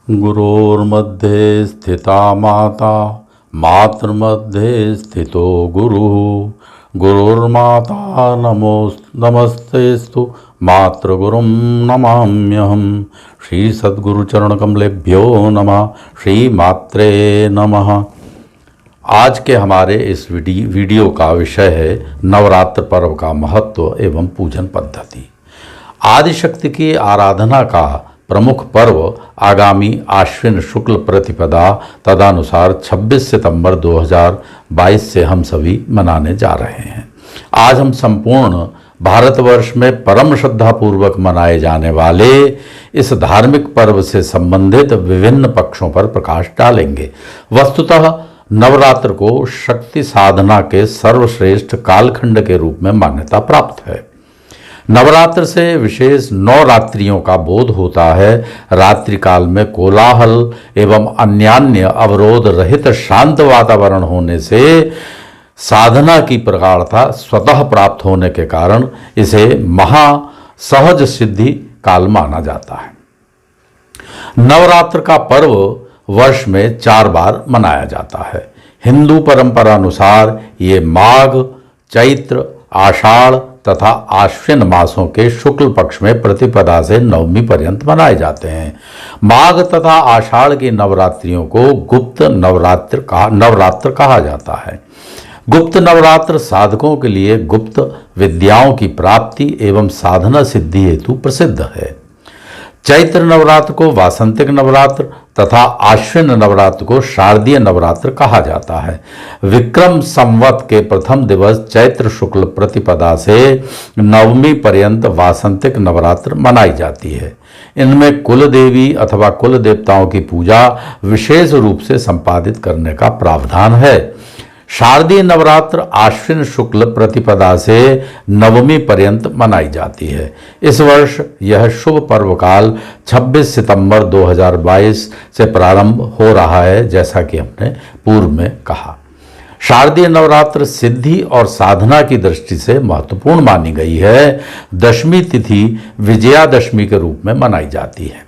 गुरोर्मध्ये स्थिता माता मातृमध्ये स्थितो गुरुः गुरुर्माता नमस्तेस्तु मातृगुरुं नमाम्यहम्। श्री सद्गुरुचरण कमलेभ्यो नमः। श्री मात्रे नमः। आज के हमारे इस वीडियो का विषय है नवरात्र पर्व का महत्व एवं पूजन पद्धति। आदिशक्ति की आराधना का प्रमुख पर्व आगामी आश्विन शुक्ल प्रतिपदा तदनुसार 26 सितंबर 2022 से हम सभी मनाने जा रहे हैं। आज हम संपूर्ण भारतवर्ष में परम श्रद्धापूर्वक मनाए जाने वाले इस धार्मिक पर्व से संबंधित विभिन्न पक्षों पर प्रकाश डालेंगे। वस्तुतः नवरात्र को शक्ति साधना के सर्वश्रेष्ठ कालखंड के रूप में मान्यता प्राप्त है। नवरात्र से विशेष 9 रात्रियों का बोध होता है। रात्रि काल में कोलाहल एवं अन्यान्य अवरोध रहित शांत वातावरण होने से साधना की प्रगाढ़ता स्वतः प्राप्त होने के कारण इसे महा सहज सिद्धि काल माना जाता है। नवरात्र का पर्व वर्ष में 4 बार मनाया जाता है। हिंदू परंपरा अनुसार ये माघ, चैत्र, आषाढ़ तथा आश्विन मासों के शुक्ल पक्ष में प्रतिपदा से नवमी पर्यंत मनाए जाते हैं। माघ तथा आषाढ़ की नवरात्रियों को गुप्त नवरात्र कहा जाता है। गुप्त नवरात्र साधकों के लिए गुप्त विद्याओं की प्राप्ति एवं साधना सिद्धि हेतु प्रसिद्ध है। चैत्र नवरात्र को वासंतिक नवरात्र तथा आश्विन नवरात्र को शारदीय नवरात्र कहा जाता है। विक्रम संवत के प्रथम दिवस चैत्र शुक्ल प्रतिपदा से नवमी पर्यंत वासंतिक नवरात्र मनाई जाती है। इनमें कुल देवी अथवा कुल देवताओं की पूजा विशेष रूप से संपादित करने का प्रावधान है। शारदीय नवरात्र आश्विन शुक्ल प्रतिपदा से नवमी पर्यंत मनाई जाती है। इस वर्ष यह शुभ पर्व काल 26 सितंबर 2022 से प्रारंभ हो रहा है, जैसा कि हमने पूर्व में कहा। शारदीय नवरात्र सिद्धि और साधना की दृष्टि से महत्वपूर्ण मानी गई है। दशमी तिथि विजयादशमी के रूप में मनाई जाती है।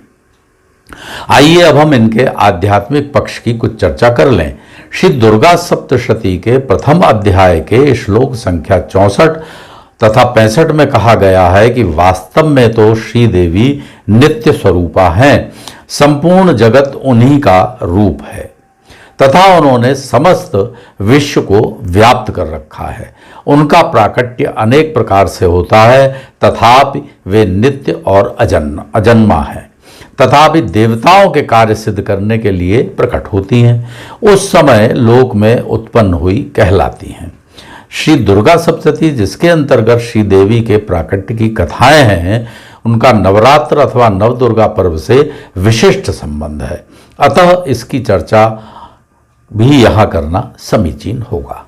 आइए अब हम इनके आध्यात्मिक पक्ष की कुछ चर्चा कर लें। श्री दुर्गा सप्तशती के प्रथम अध्याय के श्लोक संख्या 64 तथा 65 में कहा गया है कि वास्तव में तो श्री देवी नित्य स्वरूपा हैं, संपूर्ण जगत उन्हीं का रूप है तथा उन्होंने समस्त विश्व को व्याप्त कर रखा है। उनका प्राकट्य अनेक प्रकार से होता है, तथापि वे नित्य और अजन्मा है तथा भी देवताओं के कार्य सिद्ध करने के लिए प्रकट होती हैं। उस समय लोक में उत्पन्न हुई कहलाती हैं। श्री दुर्गा सप्तशती जिसके अंतर्गत श्री देवी के प्राकट्य की कथाएं हैं, उनका नवरात्र अथवा नवदुर्गा पर्व से विशिष्ट संबंध है। अतः इसकी चर्चा भी यहाँ करना समीचीन होगा।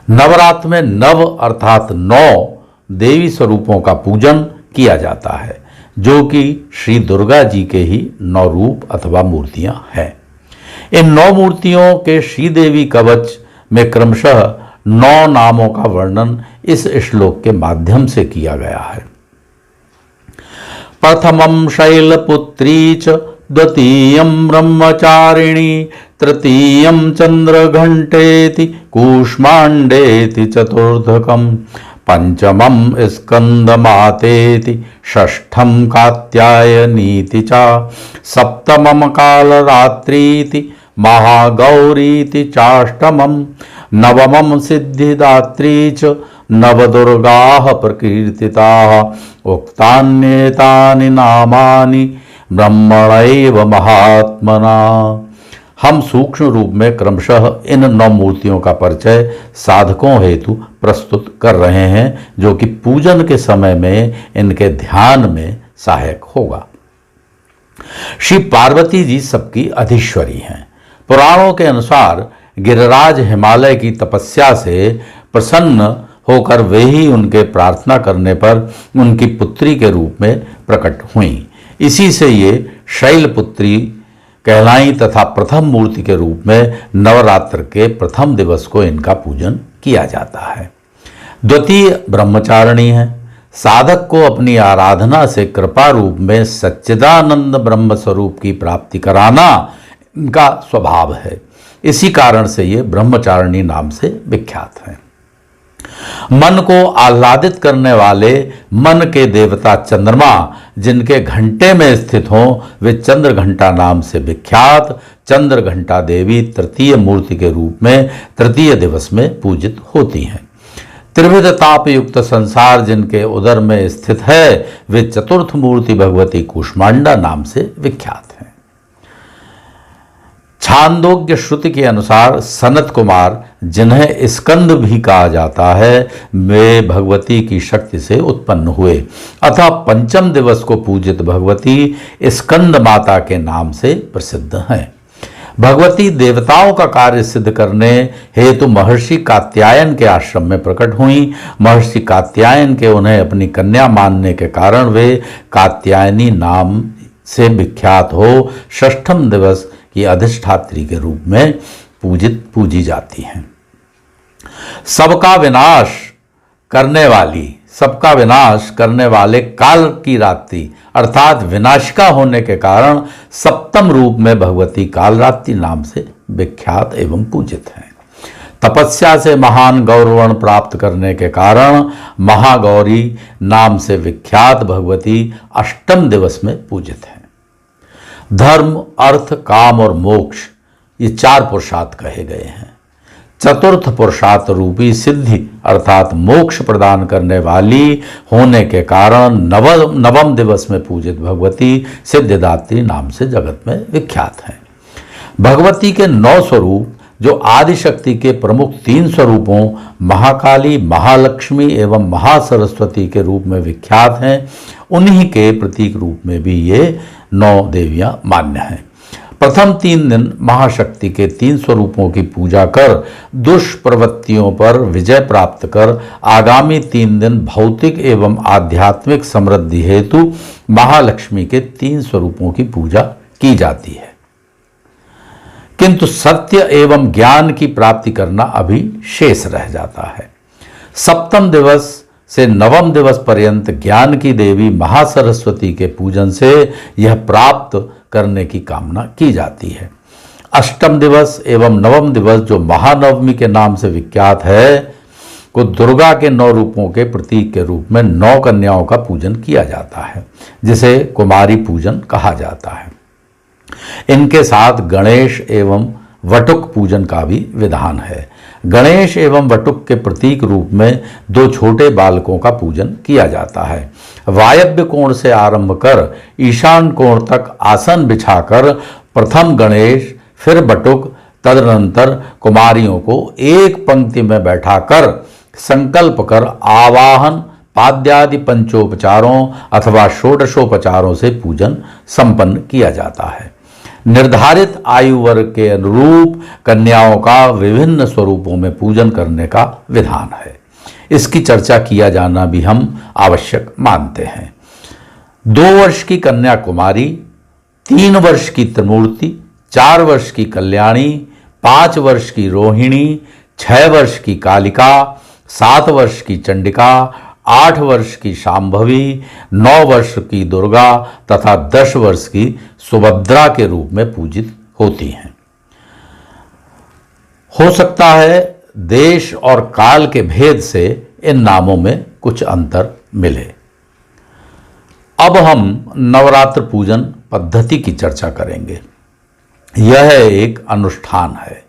नवरात्र में नव अर्थात 9 देवी स्वरूपों का पूजन किया जाता है, जो कि श्री दुर्गा जी के ही 9 रूप अथवा मूर्तियां हैं। इन 9 मूर्तियों के श्रीदेवी कवच में क्रमशः 9 नामों का वर्णन इस श्लोक के माध्यम से किया गया है। प्रथमं शैलपुत्री च, द्वितीयं ब्रह्मचारिणी, तृतीयं चंद्रघंटेति, कूष्मांडेति चतुर्थकम्, पंचमं स्कंदमातेति, षष्ठं कात्यायनीति च, सप्तमं कालरात्रीति, महागौरीति चाष्टमं, नवमं सिद्धिदात्री च, नवदुर्गाः प्रकीर्तिताः, उक्तान्येतानि नामानि ब्रह्मणैव महात्मना। हम सूक्ष्म रूप में क्रमशः इन 9 मूर्तियों का परिचय साधकों हेतु प्रस्तुत कर रहे हैं, जो कि पूजन के समय में इनके ध्यान में सहायक होगा। श्री पार्वती जी सबकी अधीश्वरी हैं। पुराणों के अनुसार गिरिराज हिमालय की तपस्या से प्रसन्न होकर वे ही उनके प्रार्थना करने पर उनकी पुत्री के रूप में प्रकट हुईं। इसी से ये शैलपुत्री कहलाई तथा प्रथम मूर्ति के रूप में नवरात्र के प्रथम दिवस को इनका पूजन किया जाता है। द्वितीय ब्रह्मचारिणी है। साधक को अपनी आराधना से कृपा रूप में सच्चिदानंद ब्रह्म स्वरूप की प्राप्ति कराना इनका स्वभाव है। इसी कारण से ये ब्रह्मचारिणी नाम से विख्यात हैं। मन को आह्लादित करने वाले मन के देवता चंद्रमा जिनके घंटे में स्थित हों वे चंद्र घंटा नाम से विख्यात चंद्र घंटा देवी तृतीय मूर्ति के रूप में तृतीय दिवस में पूजित होती हैं। त्रिविध ताप युक्त संसार जिनके उदर में स्थित है वे चतुर्थ मूर्ति भगवती कूष्मांडा नाम से विख्यात हैं। छांदोग्य श्रुति के अनुसार सनत कुमार जिन्हें स्कंद भी कहा जाता है वे भगवती की शक्ति से उत्पन्न हुए, अतः पंचम दिवस को पूजित भगवती स्कंद माता के नाम से प्रसिद्ध हैं। भगवती देवताओं का कार्य सिद्ध करने हेतु महर्षि कात्यायन के आश्रम में प्रकट हुई। महर्षि कात्यायन के उन्हें अपनी कन्या मानने के कारण वे कात्यायनी नाम से विख्यात हो षष्ठम दिवस की अधिष्ठात्री के रूप में पूजी जाती हैं। सबका विनाश करने वाले काल की रात्रि अर्थात विनाशिका होने के कारण सप्तम रूप में भगवती कालरात्रि नाम से विख्यात एवं पूजित हैं। तपस्या से महान गौरवर्ण प्राप्त करने के कारण महागौरी नाम से विख्यात भगवती अष्टम दिवस में पूजित हैं। धर्म, अर्थ, काम और मोक्ष ये चार पुरुषार्थ कहे गए हैं। चतुर्थ पुरुषार्थ रूपी सिद्धि अर्थात मोक्ष प्रदान करने वाली होने के कारण नवम दिवस में पूजित भगवती सिद्धिदात्री नाम से जगत में विख्यात हैं। भगवती के 9 स्वरूप जो आदिशक्ति के प्रमुख 3 स्वरूपों महाकाली, महालक्ष्मी एवं महासरस्वती के रूप में विख्यात हैं, उन्हीं के प्रतीक रूप में भी ये 9 देवियां मान्य हैं। प्रथम 3 दिन महाशक्ति के 3 स्वरूपों की पूजा कर दुष्प्रवृत्तियों पर विजय प्राप्त कर आगामी 3 दिन भौतिक एवं आध्यात्मिक समृद्धि हेतु महालक्ष्मी के 3 स्वरूपों की पूजा की जाती है। किंतु सत्य एवं ज्ञान की प्राप्ति करना अभी शेष रह जाता है। सप्तम दिवस से नवम दिवस पर्यंत ज्ञान की देवी महासरस्वती के पूजन से यह प्राप्त करने की कामना की जाती है। अष्टम दिवस एवं नवम दिवस जो महानवमी के नाम से विख्यात है को दुर्गा के 9 रूपों के प्रतीक के रूप में 9 कन्याओं का पूजन किया जाता है, जिसे कुमारी पूजन कहा जाता है। इनके साथ गणेश एवं वटुक पूजन का भी विधान है। गणेश एवं वटुक के प्रतीक रूप में 2 छोटे बालकों का पूजन किया जाता है। वायव्य कोण से आरंभ कर ईशान कोण तक आसन बिछाकर प्रथम गणेश, फिर वटुक, तदनंतर कुमारियों को एक पंक्ति में बैठाकर संकल्प कर आवाहन, पाद्यादि पंचोपचारों अथवा षोडशोपचारों से पूजन संपन्न किया जाता है। निर्धारित आयु वर्ग के अनुरूप कन्याओं का विभिन्न स्वरूपों में पूजन करने का विधान है। इसकी चर्चा किया जाना भी हम आवश्यक मानते हैं। 2 वर्ष की कन्या कुमारी, 3 वर्ष की त्रिमूर्ति, 4 वर्ष की कल्याणी, 5 वर्ष की रोहिणी, 6 वर्ष की कालिका, 7 वर्ष की चंडिका, 8 वर्ष की शांभवी, 9 वर्ष की दुर्गा तथा 10 वर्ष की सुभद्रा के रूप में पूजित होती हैं। हो सकता है देश और काल के भेद से इन नामों में कुछ अंतर मिले। अब हम नवरात्र पूजन पद्धति की चर्चा करेंगे। यह एक अनुष्ठान है।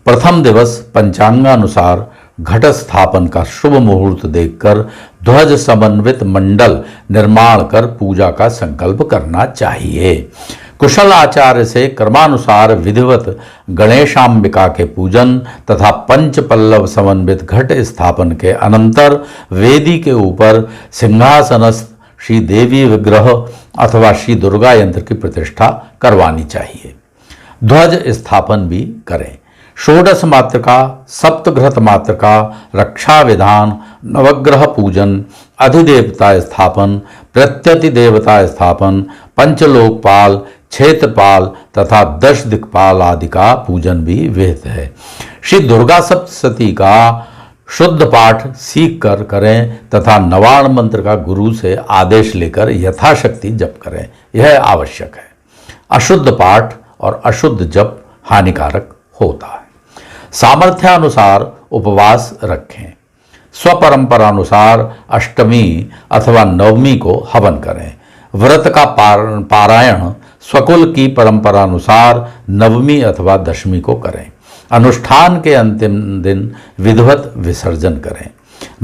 प्रथम दिवस पंचांगानुसार घट स्थापन का शुभ मुहूर्त देखकर ध्वज समन्वित मंडल निर्माण कर पूजा का संकल्प करना चाहिए। कुशल आचार्य से क्रमानुसार विधिवत गणेशांबिका के पूजन तथा पंच पल्लव समन्वित घट स्थापन के अनंतर वेदी के ऊपर सिंहासनस्थ श्री देवी विग्रह अथवा श्री दुर्गा यंत्र की प्रतिष्ठा करवानी चाहिए। ध्वज स्थापन भी करें। षोडश मातृका, सप्तघृत मातृका, रक्षा विधान, नवग्रह पूजन, अधिदेवता स्थापन, प्रत्यति देवता स्थापन, पंचलोकपाल, क्षेत्रपाल तथा 10 दिक्पाल आदि का पूजन भी विहित है। श्री दुर्गा सप्तशती का शुद्ध पाठ सीख कर करें तथा नवाण मंत्र का गुरु से आदेश लेकर यथाशक्ति जप करें, यह आवश्यक है। अशुद्ध पाठ और अशुद्ध जप हानिकारक होता है। सामर्थ्यानुसार उपवास रखें। स्वपरंपरानुसार अष्टमी अथवा नवमी को हवन करें। व्रत का पारायण स्वकुल की परंपरानुसार नवमी अथवा दशमी को करें। अनुष्ठान के अंतिम दिन विधिवत विसर्जन करें।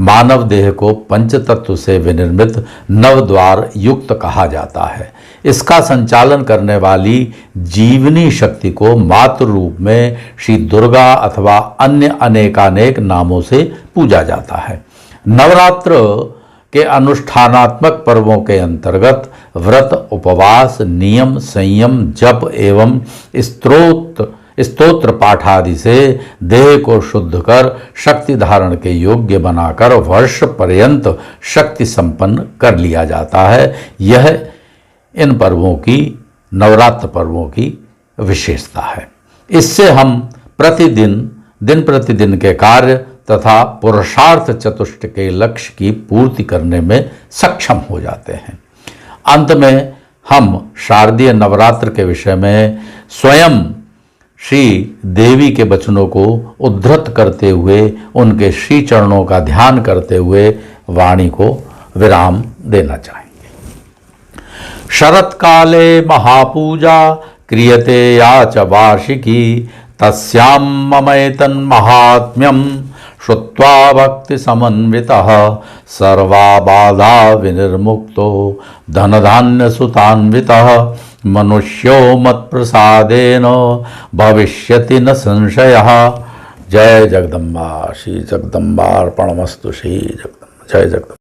मानव देह को पंचतत्व से विनिर्मित नवद्वार युक्त कहा जाता है। इसका संचालन करने वाली जीवनी शक्ति को मातृ रूप में श्री दुर्गा अथवा अन्य अनेकानेक नामों से पूजा जाता है। नवरात्र के अनुष्ठानात्मक पर्वों के अंतर्गत व्रत, उपवास, नियम, संयम, जप एवं स्तोत्र पाठ आदि से देह को शुद्ध कर शक्ति धारण के योग्य बनाकर वर्ष पर्यंत शक्ति संपन्न कर लिया जाता है। यह इन पर्वों की, नवरात्र पर्वों की विशेषता है। इससे हम दिन प्रतिदिन के कार्य तथा पुरुषार्थ चतुष्ट के लक्ष्य की पूर्ति करने में सक्षम हो जाते हैं। अंत में हम शारदीय नवरात्र के विषय में स्वयं श्री देवी के वचनों को उद्धृत करते हुए उनके श्री चरणों का ध्यान करते हुए वाणी को विराम देना चाहेंगे। शरत्काले महापूजा क्रियते या च वार्षिकी तस्यां ममैतन् महात्म्यं श्रुत्वा भक्ति समन्वितः सर्वा बाधा विनिर्मुक्तो धनधान्य सुतान्वितः मनुष्यो मत्प्रसादेन भविष्यति न संशयः। जय जगदम्बा। श्री जगदम्बार्पणमस्तु। श्री जगदम्बा। जय जगदम्बा।